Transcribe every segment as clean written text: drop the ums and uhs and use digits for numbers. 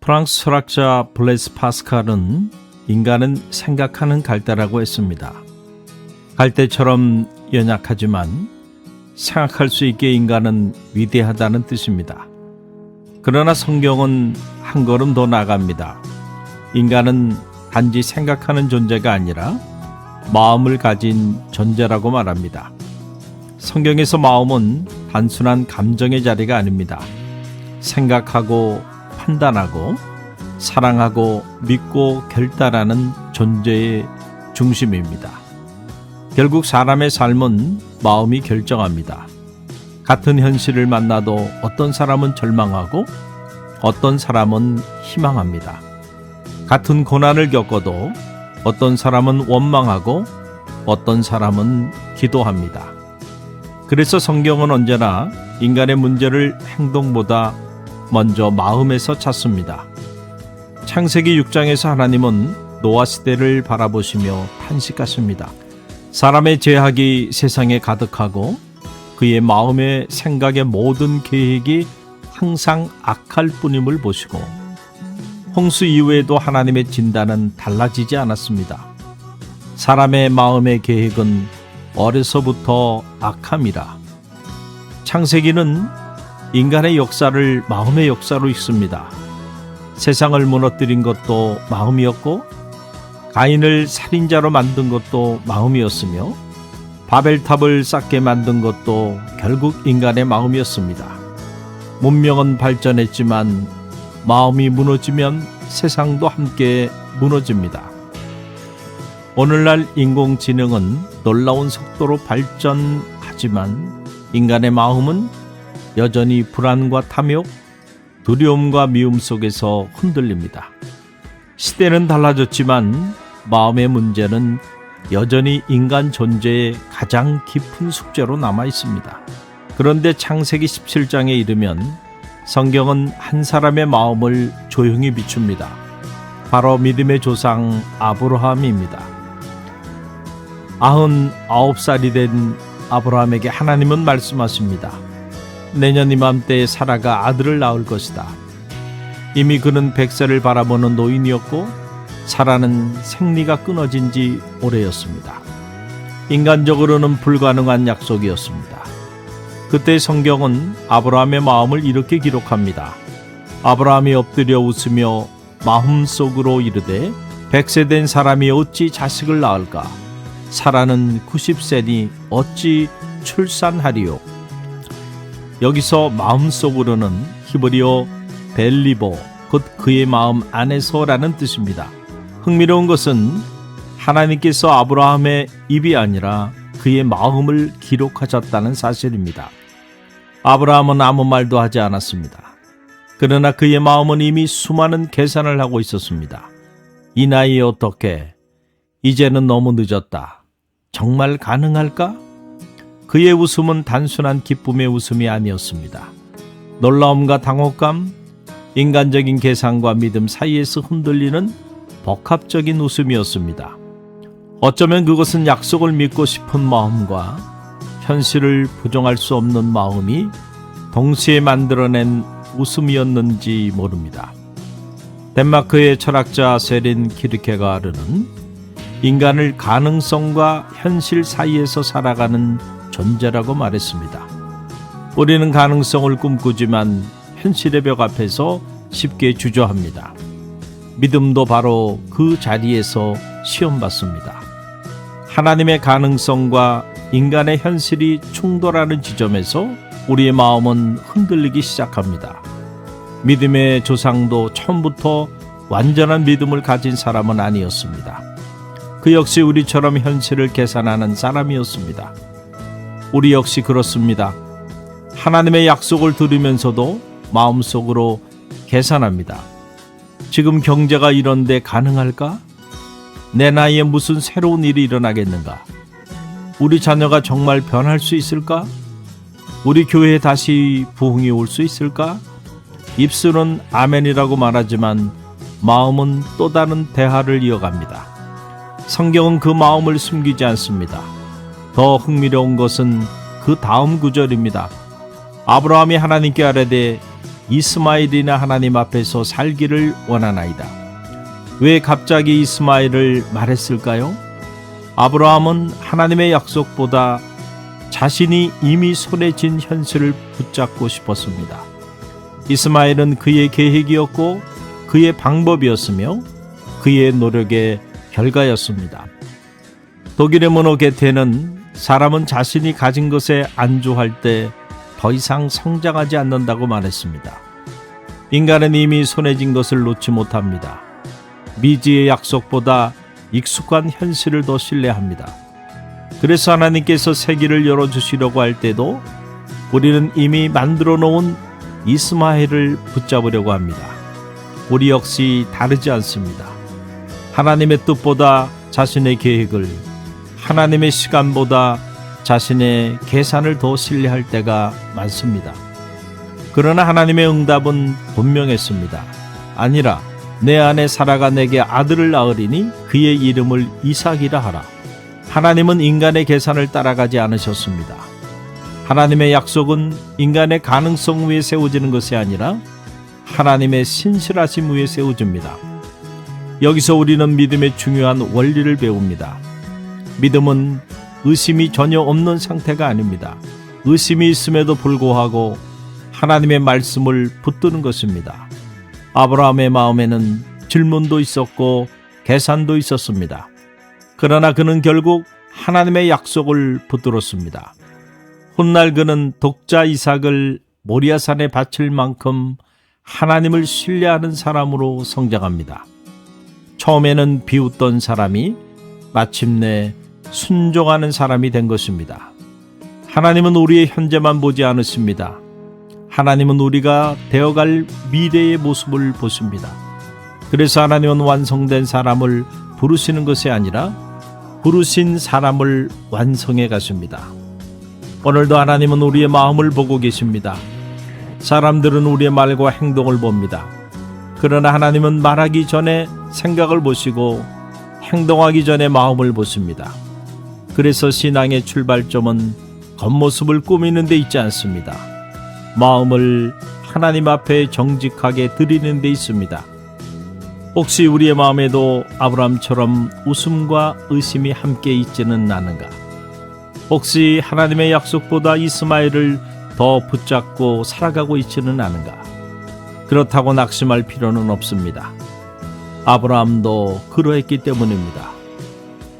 프랑스 철학자 블레스 파스칼은 인간은 생각하는 갈대라고 했습니다. 갈대처럼 연약하지만 생각할 수 있게 인간은 위대하다는 뜻입니다. 그러나 성경은 한 걸음 더 나아갑니다. 인간은 단지 생각하는 존재가 아니라 마음을 가진 존재라고 말합니다. 성경에서 마음은 단순한 감정의 자리가 아닙니다. 생각하고 판단하고 사랑하고 믿고 결단하는 존재의 중심입니다. 결국 사람의 삶은 마음이 결정합니다. 같은 현실을 만나도 어떤 사람은 절망하고 어떤 사람은 희망합니다. 같은 고난을 겪어도 어떤 사람은 원망하고 어떤 사람은 기도합니다. 그래서 성경은 언제나 인간의 문제를 행동보다 먼저 마음에서 찾습니다. 창세기 6장에서 하나님은 노아 시대를 바라보시며 탄식하십니다. 사람의 죄악이 세상에 가득하고 그의 마음의 생각의 모든 계획이 항상 악할 뿐임을 보시고 홍수 이후에도 하나님의 진단은 달라지지 않았습니다. 사람의 마음의 계획은 어려서부터 악함이라. 창세기는 인간의 역사를 마음의 역사로 읽습니다. 세상을 무너뜨린 것도 마음이었고 가인을 살인자로 만든 것도 마음이었으며 바벨탑을 쌓게 만든 것도 결국 인간의 마음이었습니다. 문명은 발전했지만 마음이 무너지면 세상도 함께 무너집니다. 오늘날 인공지능은 놀라운 속도로 발전하지만 인간의 마음은 여전히 불안과 탐욕, 두려움과 미움 속에서 흔들립니다. 시대는 달라졌지만 마음의 문제는 여전히 인간 존재의 가장 깊은 숙제로 남아 있습니다. 그런데 창세기 17장에 이르면 성경은 한 사람의 마음을 조용히 비춥니다. 바로 믿음의 조상 아브라함입니다. 99살이 된 아브라함에게 하나님은 말씀하십니다. 내년 이맘때에 사라가 아들을 낳을 것이다. 이미 그는 100세를 바라보는 노인이었고 사라는 생리가 끊어진 지 오래였습니다. 인간적으로는 불가능한 약속이었습니다. 그때 성경은 아브라함의 마음을 이렇게 기록합니다. 아브라함이 엎드려 웃으며 마음속으로 이르되 100세 된 사람이 어찌 자식을 낳을까? 사라는 90세니 어찌 출산하리요? 여기서 마음속으로는 히브리어 벨리보, 곧 그의 마음 안에서라는 뜻입니다. 흥미로운 것은 하나님께서 아브라함의 입이 아니라 그의 마음을 기록하셨다는 사실입니다. 아브라함은 아무 말도 하지 않았습니다. 그러나 그의 마음은 이미 수많은 계산을 하고 있었습니다. 이 나이에 어떻게? 이제는 너무 늦었다. 정말 가능할까? 그의 웃음은 단순한 기쁨의 웃음이 아니었습니다. 놀라움과 당혹감, 인간적인 계산과 믿음 사이에서 흔들리는 복합적인 웃음이었습니다. 어쩌면 그것은 약속을 믿고 싶은 마음과 현실을 부정할 수 없는 마음이 동시에 만들어낸 웃음이었는지 모릅니다. 덴마크의 철학자 세린 키르케가르는 인간을 가능성과 현실 사이에서 살아가는 존재라고 말했습니다. 우리는 가능성을 꿈꾸지만 현실의 벽 앞에서 쉽게 주저합니다. 믿음도 바로 그 자리에서 시험받습니다. 하나님의 가능성과 인간의 현실이 충돌하는 지점에서 우리의 마음은 흔들리기 시작합니다. 믿음의 조상도 처음부터 완전한 믿음을 가진 사람은 아니었습니다. 그 역시 우리처럼 현실을 계산하는 사람이었습니다. 우리 역시 그렇습니다. 하나님의 약속을 들으면서도 마음속으로 계산합니다. 지금 경제가 이런데 가능할까? 내 나이에 무슨 새로운 일이 일어나겠는가? 우리 자녀가 정말 변할 수 있을까? 우리 교회에 다시 부흥이 올 수 있을까? 입술은 아멘이라고 말하지만 마음은 또 다른 대화를 이어갑니다. 성경은 그 마음을 숨기지 않습니다. 더 흥미로운 것은 그 다음 구절입니다. 아브라함이 하나님께 아뢰되 이스마엘이나 하나님 앞에서 살기를 원하나이다. 왜 갑자기 이스마엘을 말했을까요? 아브라함은 하나님의 약속보다 자신이 이미 손에 쥔 현실을 붙잡고 싶었습니다. 이스마엘은 그의 계획이었고 그의 방법이었으며 그의 노력의 결과였습니다. 독일의 문호 게테는 사람은 자신이 가진 것에 안주할 때 더 이상 성장하지 않는다고 말했습니다. 인간은 이미 손에 쥔 것을 놓지 못합니다. 미지의 약속보다 익숙한 현실을 더 신뢰합니다. 그래서 하나님께서 세계를 열어주시려고 할 때도 우리는 이미 만들어 놓은 이스마엘을 붙잡으려고 합니다. 우리 역시 다르지 않습니다. 하나님의 뜻보다 자신의 계획을, 하나님의 시간보다 자신의 계산을 더 신뢰할 때가 많습니다. 그러나 하나님의 응답은 분명했습니다. 아니라 내 아내 사라가 내게 아들을 낳으리니 그의 이름을 이삭이라 하라. 하나님은 인간의 계산을 따라가지 않으셨습니다. 하나님의 약속은 인간의 가능성 위에 세워지는 것이 아니라 하나님의 신실하심 위에 세워집니다. 여기서 우리는 믿음의 중요한 원리를 배웁니다. 믿음은 의심이 전혀 없는 상태가 아닙니다. 의심이 있음에도 불구하고 하나님의 말씀을 붙드는 것입니다. 아브라함의 마음에는 질문도 있었고 계산도 있었습니다. 그러나 그는 결국 하나님의 약속을 붙들었습니다. 훗날 그는 독자 이삭을 모리아산에 바칠 만큼 하나님을 신뢰하는 사람으로 성장합니다. 처음에는 비웃던 사람이 마침내 순종하는 사람이 된 것입니다. 하나님은 우리의 현재만 보지 않으십니다. 하나님은 우리가 되어갈 미래의 모습을 보십니다. 그래서 하나님은 완성된 사람을 부르시는 것이 아니라 부르신 사람을 완성해 가십니다. 오늘도 하나님은 우리의 마음을 보고 계십니다. 사람들은 우리의 말과 행동을 봅니다. 그러나 하나님은 말하기 전에 생각을 보시고 행동하기 전에 마음을 보십니다. 그래서 신앙의 출발점은 겉모습을 꾸미는 데 있지 않습니다. 마음을 하나님 앞에 정직하게 드리는 데 있습니다. 혹시 우리의 마음에도 아브라함처럼 웃음과 의심이 함께 있지는 않은가? 혹시 하나님의 약속보다 이스마엘을 더 붙잡고 살아가고 있지는 않은가? 그렇다고 낙심할 필요는 없습니다. 아브라함도 그러했기 때문입니다.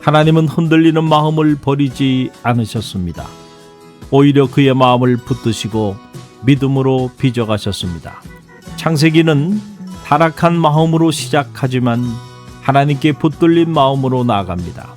하나님은 흔들리는 마음을 버리지 않으셨습니다. 오히려 그의 마음을 붙드시고 믿음으로 빚어가셨습니다. 창세기는 타락한 마음으로 시작하지만 하나님께 붙들린 마음으로 나아갑니다.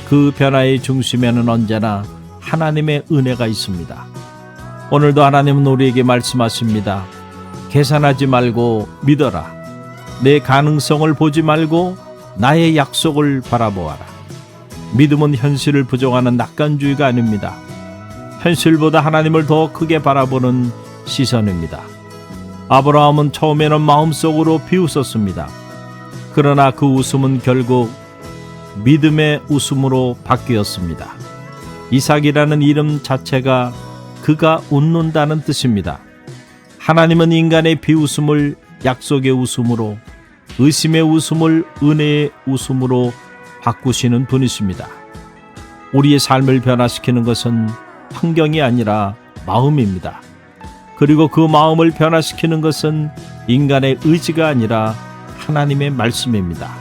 그 변화의 중심에는 언제나 하나님의 은혜가 있습니다. 오늘도 하나님은 우리에게 말씀하십니다. 계산하지 말고 믿어라. 내 가능성을 보지 말고 나의 약속을 바라보아라. 믿음은 현실을 부정하는 낙관주의가 아닙니다. 현실보다 하나님을 더 크게 바라보는 시선입니다. 아브라함은 처음에는 마음속으로 비웃었습니다. 그러나 그 웃음은 결국 믿음의 웃음으로 바뀌었습니다. 이삭이라는 이름 자체가 그가 웃는다는 뜻입니다. 하나님은 인간의 비웃음을 약속의 웃음으로, 의심의 웃음을 은혜의 웃음으로 바꾸시는 분이십니다. 우리의 삶을 변화시키는 것은 환경이 아니라 마음입니다. 그리고 그 마음을 변화시키는 것은 인간의 의지가 아니라 하나님의 말씀입니다.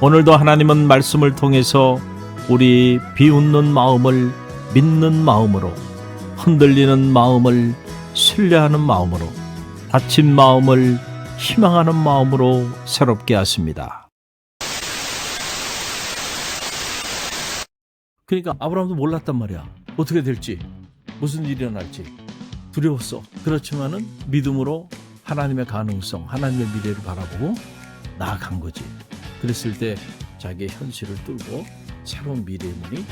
오늘도 하나님은 말씀을 통해서 우리 비웃는 마음을 믿는 마음으로, 흔들리는 마음을 신뢰하는 마음으로, 다친 마음을 희망하는 마음으로 새롭게 하십니다. 그러니까 아브라함도 몰랐단 말이야. 어떻게 될지, 무슨 일이 일어날지 두려웠어. 그렇지만은 믿음으로 하나님의 가능성, 하나님의 미래를 바라보고 나아간 거지. 그랬을 때 자기의 현실을 뚫고 새로운 미래의 문이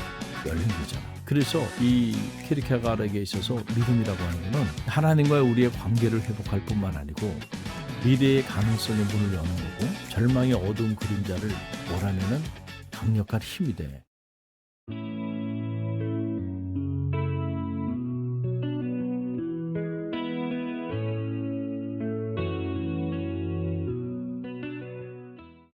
열린 거잖아. 그래서 이 키르케가르에게 있어서 믿음이라고 하는 것은 하나님과의 우리의 관계를 회복할 뿐만 아니고 미래의 가능성의 문을 여는 거고 절망의 어두운 그림자를 몰아내는 강력한 힘이 돼.